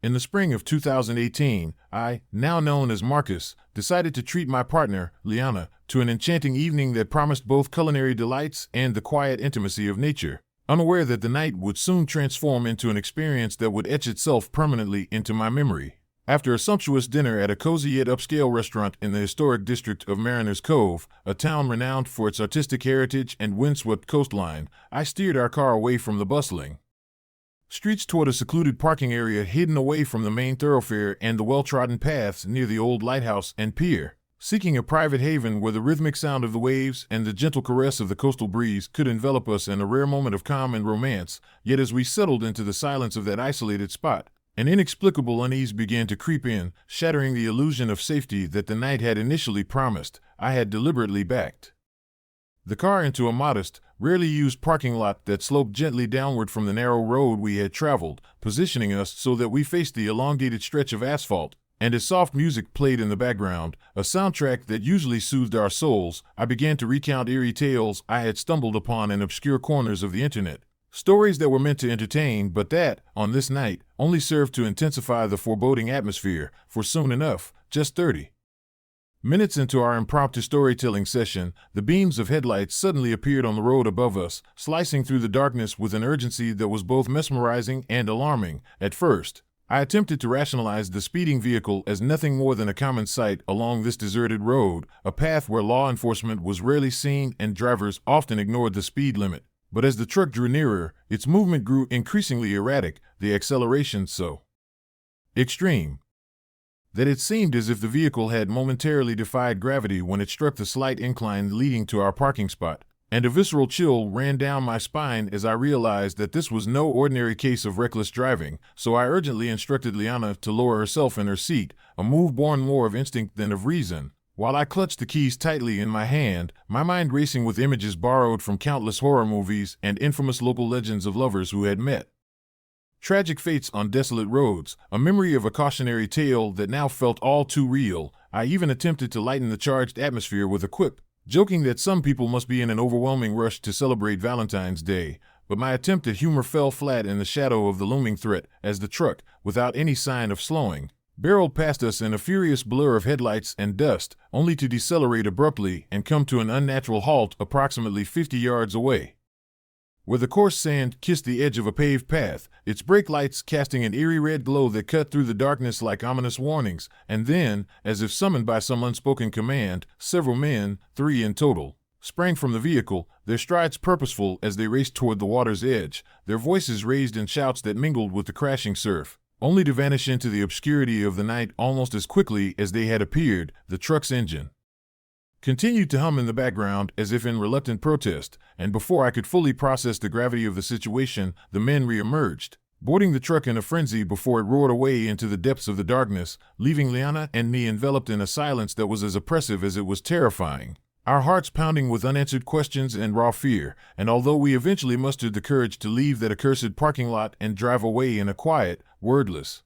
In the spring of 2018, I, now known as Marcus, decided to treat my partner, Liana, to an enchanting evening that promised both culinary delights and the quiet intimacy of nature, unaware that the night would soon transform into an experience that would etch itself permanently into my memory. After a sumptuous dinner at a cozy yet upscale restaurant in the historic district of Mariners Cove, a town renowned for its artistic heritage and windswept coastline, I steered our car away from the bustling streets toward a secluded parking area hidden away from the main thoroughfare and the well-trodden paths near the old lighthouse and pier, seeking a private haven where the rhythmic sound of the waves and the gentle caress of the coastal breeze could envelop us in a rare moment of calm and romance. Yet as we settled into the silence of that isolated spot, an inexplicable unease began to creep in, shattering the illusion of safety that the night had initially promised. I had deliberately backed the car into a modest, rarely used parking lot that sloped gently downward from the narrow road we had traveled, positioning us so that we faced the elongated stretch of asphalt. And as soft music played in the background, a soundtrack that usually soothed our souls, I began to recount eerie tales I had stumbled upon in obscure corners of the internet. Stories that were meant to entertain, but that, on this night, only served to intensify the foreboding atmosphere, for soon enough, just 30 minutes into our impromptu storytelling session, the beams of headlights suddenly appeared on the road above us, slicing through the darkness with an urgency that was both mesmerizing and alarming. At first, I attempted to rationalize the speeding vehicle as nothing more than a common sight along this deserted road, a path where law enforcement was rarely seen and drivers often ignored the speed limit. But as the truck drew nearer, its movement grew increasingly erratic, the acceleration so extreme that it seemed as if the vehicle had momentarily defied gravity when it struck the slight incline leading to our parking spot. And a visceral chill ran down my spine as I realized that this was no ordinary case of reckless driving, so I urgently instructed Liana to lower herself in her seat, a move born more of instinct than of reason. While I clutched the keys tightly in my hand, my mind racing with images borrowed from countless horror movies and infamous local legends of lovers who had met tragic fates on desolate roads, a memory of a cautionary tale that now felt all too real. I even attempted to lighten the charged atmosphere with a quip, joking that some people must be in an overwhelming rush to celebrate Valentine's Day, but my attempt at humor fell flat in the shadow of the looming threat as the truck, without any sign of slowing, barreled past us in a furious blur of headlights and dust, only to decelerate abruptly and come to an unnatural halt approximately 50 yards away, where the coarse sand kissed the edge of a paved path, its brake lights casting an eerie red glow that cut through the darkness like ominous warnings. And then, as if summoned by some unspoken command, several men, 3 in total, sprang from the vehicle, their strides purposeful as they raced toward the water's edge, their voices raised in shouts that mingled with the crashing surf, only to vanish into the obscurity of the night almost as quickly as they had appeared. The truck's engine continued to hum in the background as if in reluctant protest, and before I could fully process the gravity of the situation, the men re-emerged, boarding the truck in a frenzy before it roared away into the depths of the darkness, leaving Liana and me enveloped in a silence that was as oppressive as it was terrifying, our hearts pounding with unanswered questions and raw fear. And although we eventually mustered the courage to leave that accursed parking lot and drive away in a quiet, wordless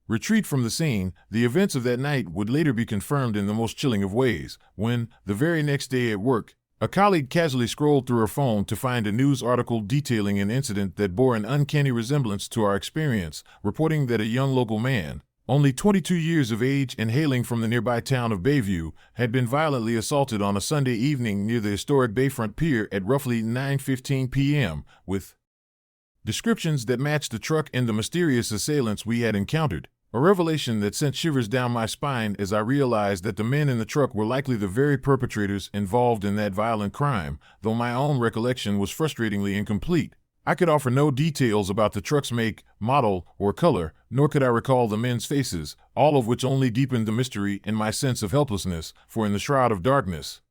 retreat from the scene, the events of that night would later be confirmed in the most chilling of ways, when, the very next day at work, a colleague casually scrolled through her phone to find a news article detailing an incident that bore an uncanny resemblance to our experience, reporting that a young local man, only 22 years of age and hailing from the nearby town of Bayview, had been violently assaulted on a Sunday evening near the historic Bayfront Pier at roughly 9:15 p.m., with descriptions that matched the truck and the mysterious assailants we had encountered. A revelation that sent shivers down my spine as I realized that the men in the truck were likely the very perpetrators involved in that violent crime. Though my own recollection was frustratingly incomplete, I could offer no details about the truck's make, model, or color, nor could I recall the men's faces, all of which only deepened the mystery and my sense of helplessness, for in the shroud of darkness,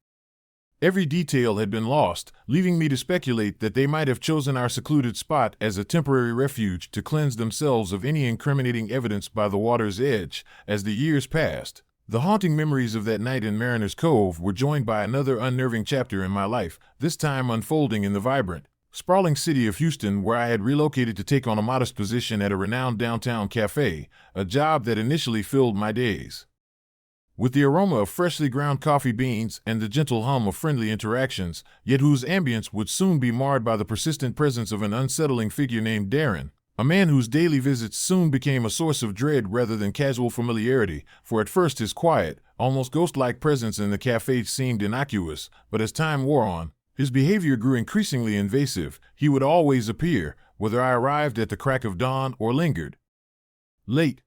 every detail had been lost, leaving me to speculate that they might have chosen our secluded spot as a temporary refuge to cleanse themselves of any incriminating evidence by the water's edge. As the years passed, the haunting memories of that night in Mariners Cove were joined by another unnerving chapter in my life, this time unfolding in the vibrant, sprawling city of Houston, where I had relocated to take on a modest position at a renowned downtown cafe, a job that initially filled my days with the aroma of freshly ground coffee beans and the gentle hum of friendly interactions, yet whose ambience would soon be marred by the persistent presence of an unsettling figure named Darren, A man whose daily visits soon became a source of dread rather than casual familiarity, for at first his quiet, almost ghost-like presence in the cafe seemed innocuous, but as time wore on, his behavior grew increasingly invasive. He would always appear, whether I arrived at the crack of dawn or lingered late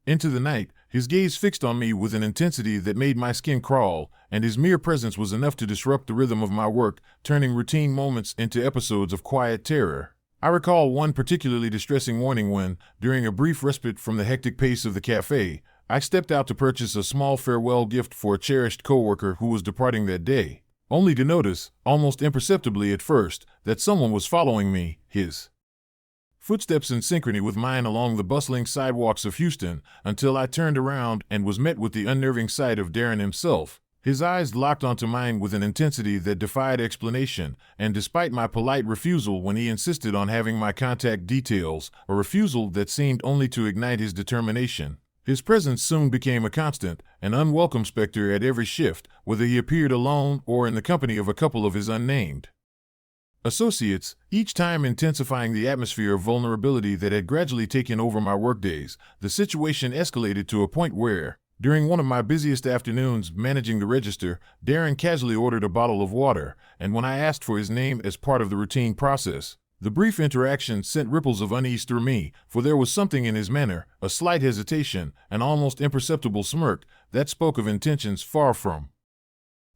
into the night, his gaze fixed on me with an intensity that made my skin crawl, and his mere presence was enough to disrupt the rhythm of my work, turning routine moments into episodes of quiet terror. I recall one particularly distressing morning when, during a brief respite from the hectic pace of the cafe, I stepped out to purchase a small farewell gift for a cherished coworker who was departing that day, only to notice, almost imperceptibly at first, that someone was following me, his footsteps in synchrony with mine along the bustling sidewalks of Houston, until I turned around and was met with the unnerving sight of Darren himself. His eyes locked onto mine with an intensity that defied explanation, and despite my polite refusal when he insisted on having my contact details, a refusal that seemed only to ignite his determination, his presence soon became a constant, an unwelcome specter at every shift, whether he appeared alone or in the company of a couple of his unnamed associates, each time intensifying the atmosphere of vulnerability that had gradually taken over my workdays. The situation escalated to a point where, during one of my busiest afternoons managing the register, Darren casually ordered a bottle of water, and when I asked for his name as part of the routine process, the brief interaction sent ripples of unease through me, for there was something in his manner, a slight hesitation, an almost imperceptible smirk, that spoke of intentions far from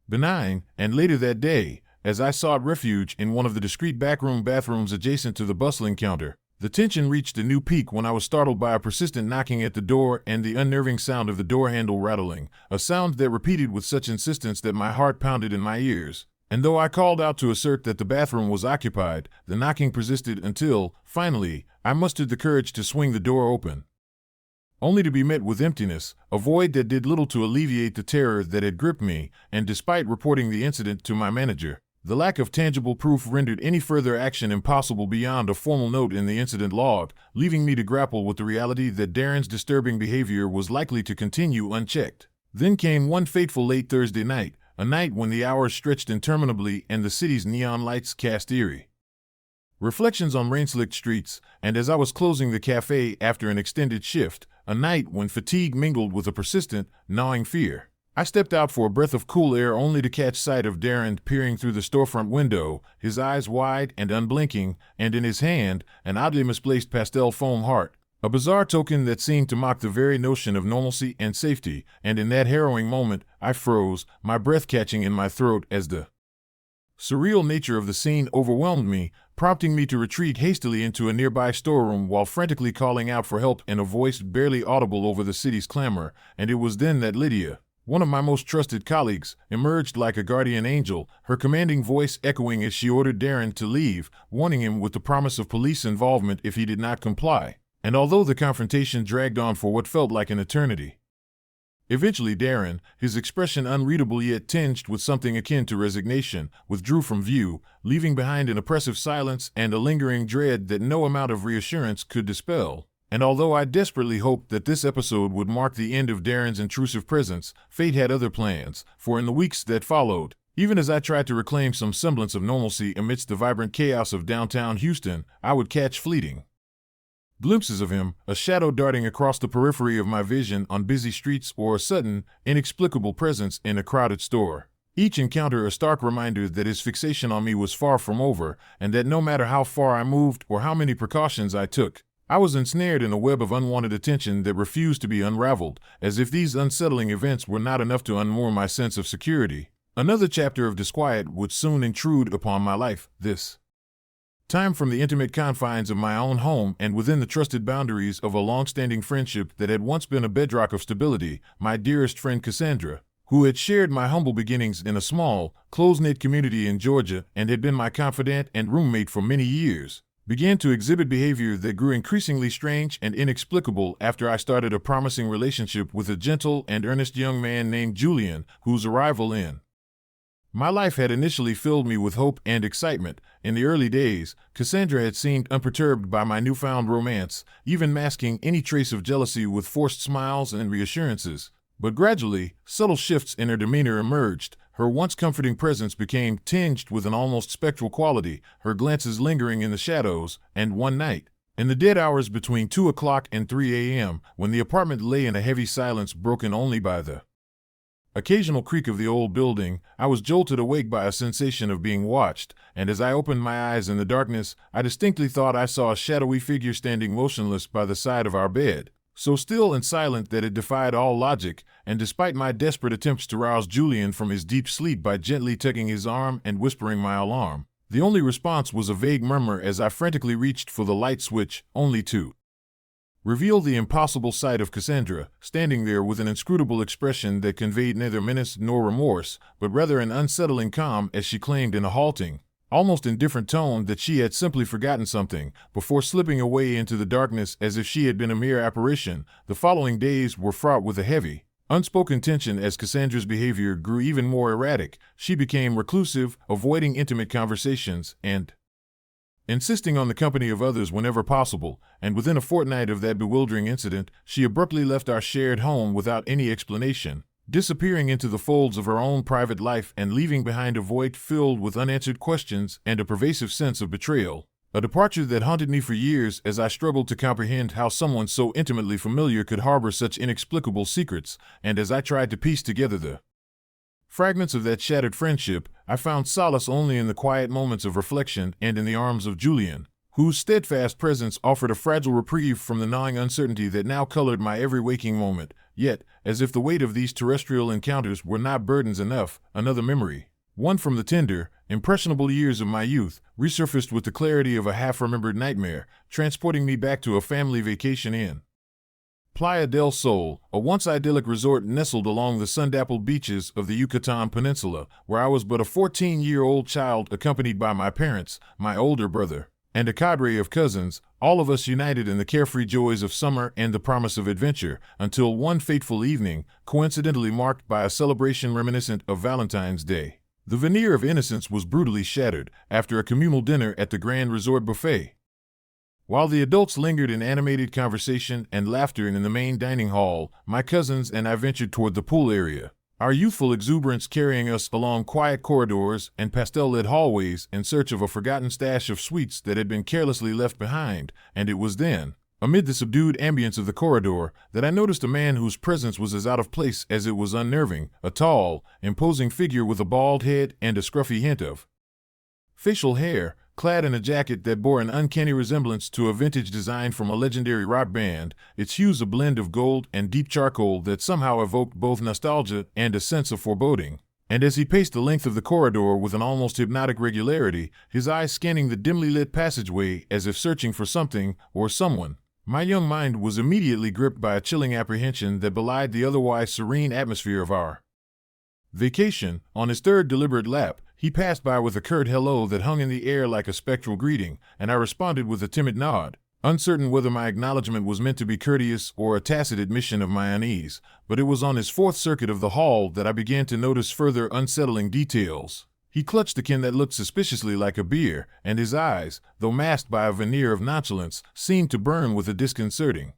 benign. And later that day, as I sought refuge in one of the discreet backroom bathrooms adjacent to the bustling counter, the tension reached a new peak when I was startled by a persistent knocking at the door and the unnerving sound of the door handle rattling, a sound that repeated with such insistence that my heart pounded in my ears. And though I called out to assert that the bathroom was occupied, the knocking persisted until, finally, I mustered the courage to swing the door open, only to be met with emptiness, a void that did little to alleviate the terror that had gripped me. And despite reporting the incident to my manager, the lack of tangible proof rendered any further action impossible beyond a formal note in the incident log, leaving me to grapple with the reality that Darren's disturbing behavior was likely to continue unchecked. Then came one fateful late Thursday night, a night when the hours stretched interminably and the city's neon lights cast eerie reflections on rain-slicked streets, and as I was closing the cafe after an extended shift, a night when fatigue mingled with a persistent, gnawing fear, I stepped out for a breath of cool air only to catch sight of Darren peering through the storefront window, his eyes wide and unblinking, and in his hand, an oddly misplaced pastel foam heart, a bizarre token that seemed to mock the very notion of normalcy and safety. And in that harrowing moment, I froze, my breath catching in my throat as the surreal nature of the scene overwhelmed me, prompting me to retreat hastily into a nearby storeroom while frantically calling out for help in a voice barely audible over the city's clamor. And it was then that Lydia, one of my most trusted colleagues, emerged like a guardian angel, her commanding voice echoing as she ordered Darren to leave, warning him with the promise of police involvement if he did not comply. And although the confrontation dragged on for what felt like an eternity, eventually Darren, his expression unreadable yet tinged with something akin to resignation, withdrew from view, leaving behind an oppressive silence and a lingering dread that no amount of reassurance could dispel. And although I desperately hoped that this episode would mark the end of Darren's intrusive presence, fate had other plans, for in the weeks that followed, even as I tried to reclaim some semblance of normalcy amidst the vibrant chaos of downtown Houston, I would catch fleeting glimpses of him, a shadow darting across the periphery of my vision on busy streets or a sudden, inexplicable presence in a crowded store. Each encounter a stark reminder that his fixation on me was far from over, and that no matter how far I moved or how many precautions I took, I was ensnared in a web of unwanted attention that refused to be unraveled, as if these unsettling events were not enough to unmoor my sense of security. Another chapter of disquiet would soon intrude upon my life, this time from the intimate confines of my own home and within the trusted boundaries of a long-standing friendship that had once been a bedrock of stability, my dearest friend Cassandra, who had shared my humble beginnings in a small, close-knit community in Georgia and had been my confidant and roommate for many years, began to exhibit behavior that grew increasingly strange and inexplicable after I started a promising relationship with a gentle and earnest young man named Julian, whose arrival in my life had initially filled me with hope and excitement. In the early days, Cassandra had seemed unperturbed by my newfound romance, even masking any trace of jealousy with forced smiles and reassurances. But gradually, subtle shifts in her demeanor emerged. Her once comforting presence became tinged with an almost spectral quality, her glances lingering in the shadows, and one night, In the dead hours between 2 o'clock and 3 a.m., when the apartment lay in a heavy silence broken only by the occasional creak of the old building, I was jolted awake by a sensation of being watched, and as I opened my eyes in the darkness, I distinctly thought I saw a shadowy figure standing motionless by the side of our bed, so still and silent that it defied all logic, and despite my desperate attempts to rouse Julian from his deep sleep by gently tugging his arm and whispering my alarm, the only response was a vague murmur as I frantically reached for the light switch, only to reveal the impossible sight of Cassandra, standing there with an inscrutable expression that conveyed neither menace nor remorse, but rather an unsettling calm as she claimed in a halting, almost indifferent tone that she had simply forgotten something, before slipping away into the darkness as if she had been a mere apparition. The following days were fraught with a heavy, unspoken tension as Cassandra's behavior grew even more erratic. She became reclusive, avoiding intimate conversations, and insisting on the company of others whenever possible, and within a fortnight of that bewildering incident, she abruptly left our shared home without any explanation, disappearing into the folds of her own private life and leaving behind a void filled with unanswered questions and a pervasive sense of betrayal. A departure that haunted me for years as I struggled to comprehend how someone so intimately familiar could harbor such inexplicable secrets, and as I tried to piece together the fragments of that shattered friendship, I found solace only in the quiet moments of reflection and in the arms of Julian, whose steadfast presence offered a fragile reprieve from the gnawing uncertainty that now colored my every waking moment. Yet, as if the weight of these terrestrial encounters were not burdens enough, another memory, one from the tender, impressionable years of my youth, resurfaced with the clarity of a half-remembered nightmare, transporting me back to a family vacation in Playa del Sol, a once idyllic resort nestled along the sun-dappled beaches of the Yucatan Peninsula, where I was but a 14-year-old child accompanied by my parents, my older brother, and a cadre of cousins, all of us united in the carefree joys of summer and the promise of adventure, until one fateful evening, coincidentally marked by a celebration reminiscent of Valentine's Day, the veneer of innocence was brutally shattered after a communal dinner at the Grand Resort Buffet. While the adults lingered in animated conversation and laughter in the main dining hall, my cousins and I ventured toward the pool area, our youthful exuberance carrying us along quiet corridors and pastel-lit hallways in search of a forgotten stash of sweets that had been carelessly left behind, and it was then, amid the subdued ambience of the corridor, that I noticed a man whose presence was as out of place as it was unnerving, a tall, imposing figure with a bald head and a scruffy hint of facial hair, clad in a jacket that bore an uncanny resemblance to a vintage design from a legendary rock band, its hues a blend of gold and deep charcoal that somehow evoked both nostalgia and a sense of foreboding. And as he paced the length of the corridor with an almost hypnotic regularity, his eyes scanning the dimly lit passageway as if searching for something or someone, my young mind was immediately gripped by a chilling apprehension that belied the otherwise serene atmosphere of our vacation. On his third deliberate lap, he passed by with a curt hello that hung in the air like a spectral greeting, and I responded with a timid nod, uncertain whether my acknowledgement was meant to be courteous or a tacit admission of my unease. But it was on his fourth circuit of the hall that I began to notice further unsettling details. He clutched a can that looked suspiciously like a beer, and his eyes, though masked by a veneer of nonchalance, seemed to burn with a disconcerting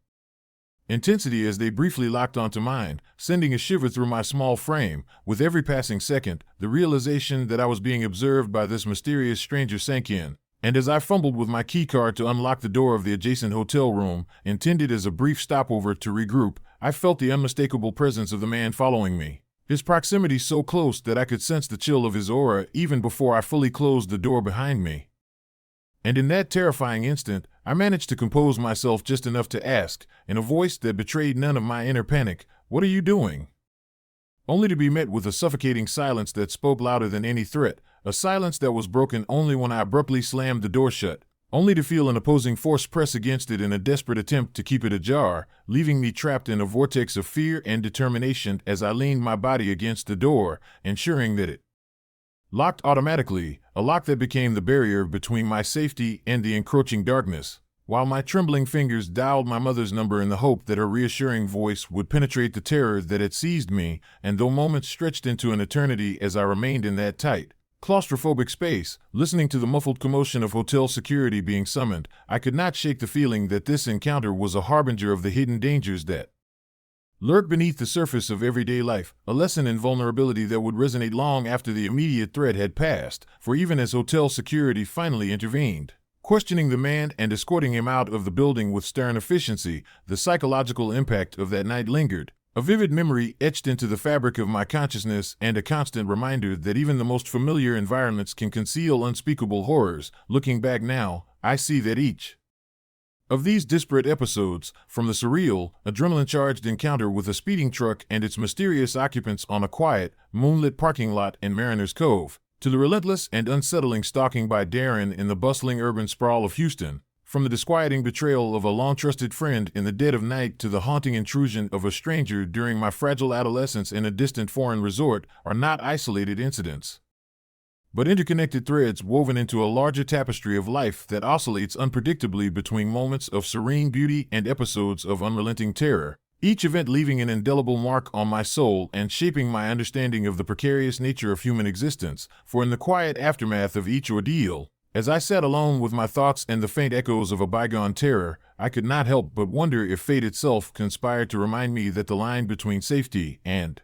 intensity as they briefly locked onto mine, sending a shiver through my small frame. With every passing second, the realization that I was being observed by this mysterious stranger sank in, and as I fumbled with my keycard to unlock the door of the adjacent hotel room, intended as a brief stopover to regroup, I felt the unmistakable presence of the man following me, his proximity so close that I could sense the chill of his aura even before I fully closed the door behind me. And in that terrifying instant, I managed to compose myself just enough to ask, in a voice that betrayed none of my inner panic, "What are you doing?" Only to be met with a suffocating silence that spoke louder than any threat, a silence that was broken only when I abruptly slammed the door shut, only to feel an opposing force press against it in a desperate attempt to keep it ajar, leaving me trapped in a vortex of fear and determination as I leaned my body against the door, ensuring that it locked automatically, a lock that became the barrier between my safety and the encroaching darkness, while my trembling fingers dialed my mother's number in the hope that her reassuring voice would penetrate the terror that had seized me. And though moments stretched into an eternity as I remained in that tight, claustrophobic space, listening to the muffled commotion of hotel security being summoned, I could not shake the feeling that this encounter was a harbinger of the hidden dangers that lurk beneath the surface of everyday life, a lesson in vulnerability that would resonate long after the immediate threat had passed. For even as hotel security finally intervened, questioning the man and escorting him out of the building with stern efficiency. The psychological impact of that night lingered, a vivid memory etched into the fabric of my consciousness and a constant reminder that even the most familiar environments can conceal unspeakable horrors. Looking back now, I see that each of these disparate episodes, from the surreal, adrenaline-charged encounter with a speeding truck and its mysterious occupants on a quiet, moonlit parking lot in Mariner's Cove, to the relentless and unsettling stalking by Darren in the bustling urban sprawl of Houston, from the disquieting betrayal of a long-trusted friend in the dead of night to the haunting intrusion of a stranger during my fragile adolescence in a distant foreign resort, are not isolated incidents, but interconnected threads woven into a larger tapestry of life that oscillates unpredictably between moments of serene beauty and episodes of unrelenting terror, each event leaving an indelible mark on my soul and shaping my understanding of the precarious nature of human existence. For in the quiet aftermath of each ordeal, as I sat alone with my thoughts and the faint echoes of a bygone terror, I could not help but wonder if fate itself conspired to remind me that the line between safety and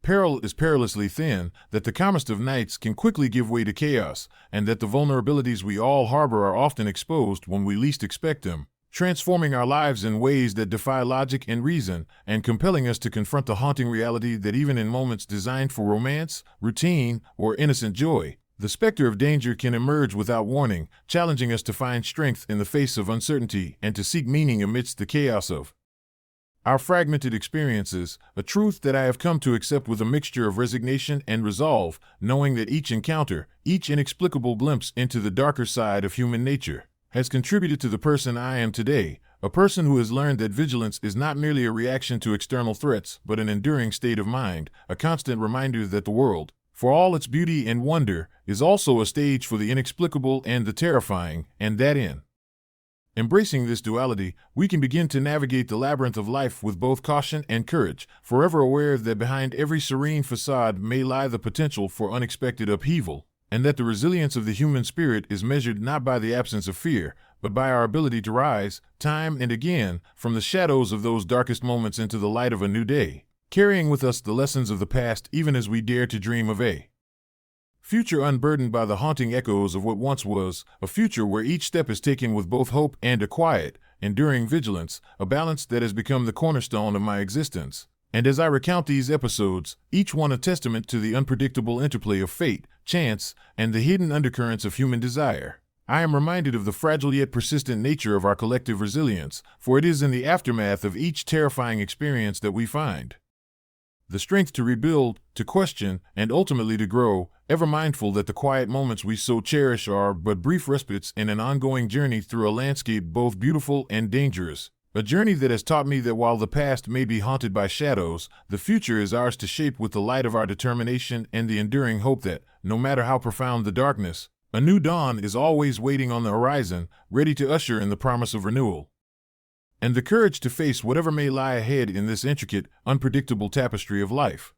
peril is perilously thin, that the calmest of nights can quickly give way to chaos, and that the vulnerabilities we all harbor are often exposed when we least expect them, transforming our lives in ways that defy logic and reason, and compelling us to confront the haunting reality that even in moments designed for romance, routine, or innocent joy, the specter of danger can emerge without warning, challenging us to find strength in the face of uncertainty and to seek meaning amidst the chaos of our fragmented experiences, a truth that I have come to accept with a mixture of resignation and resolve, knowing that each encounter, each inexplicable glimpse into the darker side of human nature, has contributed to the person I am today, a person who has learned that vigilance is not merely a reaction to external threats, but an enduring state of mind, a constant reminder that the world, for all its beauty and wonder, is also a stage for the inexplicable and the terrifying, and that in embracing this duality, we can begin to navigate the labyrinth of life with both caution and courage, forever aware that behind every serene facade may lie the potential for unexpected upheaval, and that the resilience of the human spirit is measured not by the absence of fear, but by our ability to rise, time and again, from the shadows of those darkest moments into the light of a new day, carrying with us the lessons of the past even as we dare to dream of a future unburdened by the haunting echoes of what once was, a future where each step is taken with both hope and a quiet, enduring vigilance, a balance that has become the cornerstone of my existence. And as I recount these episodes, each one a testament to the unpredictable interplay of fate, chance, and the hidden undercurrents of human desire, I am reminded of the fragile yet persistent nature of our collective resilience, for it is in the aftermath of each terrifying experience that we find the strength to rebuild, to question, and ultimately to grow, ever mindful that the quiet moments we so cherish are but brief respites in an ongoing journey through a landscape both beautiful and dangerous. A journey that has taught me that while the past may be haunted by shadows, the future is ours to shape with the light of our determination and the enduring hope that, no matter how profound the darkness, a new dawn is always waiting on the horizon, ready to usher in the promise of renewal and the courage to face whatever may lie ahead in this intricate, unpredictable tapestry of life.